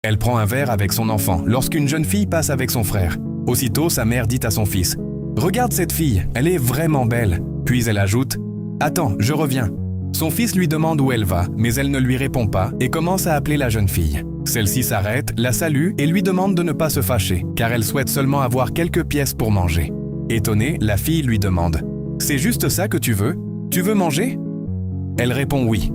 Elle prend un verre avec son enfant lorsqu'une jeune fille passe avec son frère. Aussitôt, sa mère dit à son fils « Regarde cette fille, elle est vraiment belle ». Puis elle ajoute « Attends, je reviens ». Son fils lui demande où elle va, mais elle ne lui répond pas et commence à appeler la jeune fille. Celle-ci s'arrête, la salue et lui demande de ne pas se fâcher, car elle souhaite seulement avoir quelques pièces pour manger. Étonnée, la fille lui demande « C'est juste ça que tu veux? Tu veux manger ?» Elle répond oui.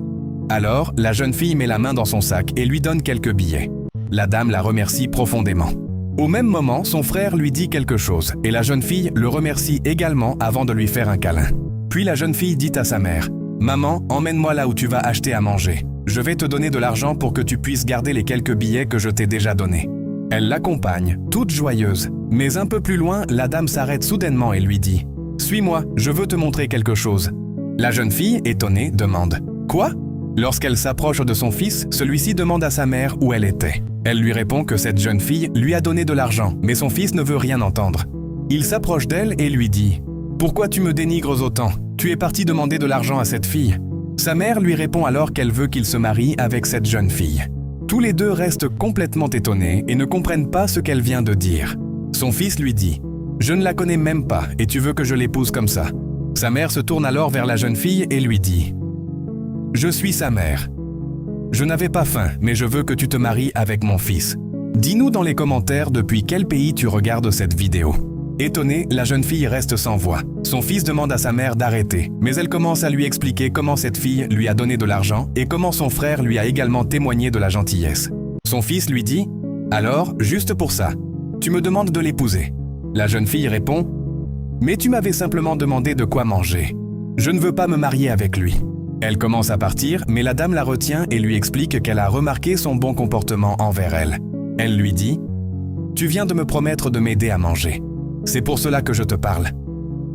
Alors, la jeune fille met la main dans son sac et lui donne quelques billets. La dame la remercie profondément. Au même moment, son frère lui dit quelque chose et la jeune fille le remercie également avant de lui faire un câlin. Puis la jeune fille dit à sa mère « Maman, emmène-moi là où tu vas acheter à manger. Je vais te donner de l'argent pour que tu puisses garder les quelques billets que je t'ai déjà donnés. » Elle l'accompagne, toute joyeuse. Mais un peu plus loin, la dame s'arrête soudainement et lui dit « Suis-moi, je veux te montrer quelque chose. » La jeune fille, étonnée, demande « Quoi ?» Lorsqu'elle s'approche de son fils, celui-ci demande à sa mère où elle était. Elle lui répond que cette jeune fille lui a donné de l'argent, mais son fils ne veut rien entendre. Il s'approche d'elle et lui dit « Pourquoi tu me dénigres autant? Tu es parti demander de l'argent à cette fille. » Sa mère lui répond alors qu'elle veut qu'il se marie avec cette jeune fille. Tous les deux restent complètement étonnés et ne comprennent pas ce qu'elle vient de dire. Son fils lui dit « Je ne la connais même pas et tu veux que je l'épouse comme ça. » Sa mère se tourne alors vers la jeune fille et lui dit « Je suis sa mère. Je n'avais pas faim, mais je veux que tu te maries avec mon fils. Dis-nous dans les commentaires depuis quel pays tu regardes cette vidéo. » Étonnée, la jeune fille reste sans voix. Son fils demande à sa mère d'arrêter, mais elle commence à lui expliquer comment cette fille lui a donné de l'argent et comment son frère lui a également témoigné de la gentillesse. Son fils lui dit « Alors, juste pour ça, tu me demandes de l'épouser. » La jeune fille répond « Mais tu m'avais simplement demandé de quoi manger. Je ne veux pas me marier avec lui. » Elle commence à partir, mais la dame la retient et lui explique qu'elle a remarqué son bon comportement envers elle. Elle lui dit « Tu viens de me promettre de m'aider à manger. C'est pour cela que je te parle.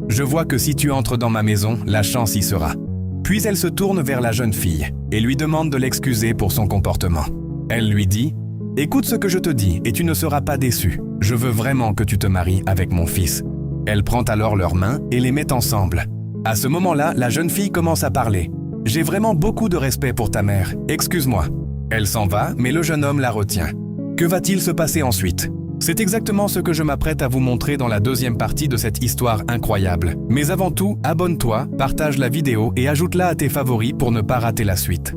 Je vois que si tu entres dans ma maison, la chance y sera. » Puis elle se tourne vers la jeune fille et lui demande de l'excuser pour son comportement. Elle lui dit « Écoute ce que je te dis et tu ne seras pas déçu. Je veux vraiment que tu te maries avec mon fils. » Elle prend alors leurs mains et les met ensemble. À ce moment-là, la jeune fille commence à parler. « J'ai vraiment beaucoup de respect pour ta mère. Excuse-moi. » Elle s'en va, mais le jeune homme la retient. Que va-t-il se passer ensuite? C'est exactement ce que je m'apprête à vous montrer dans la deuxième partie de cette histoire incroyable. Mais avant tout, abonne-toi, partage la vidéo et ajoute-la à tes favoris pour ne pas rater la suite.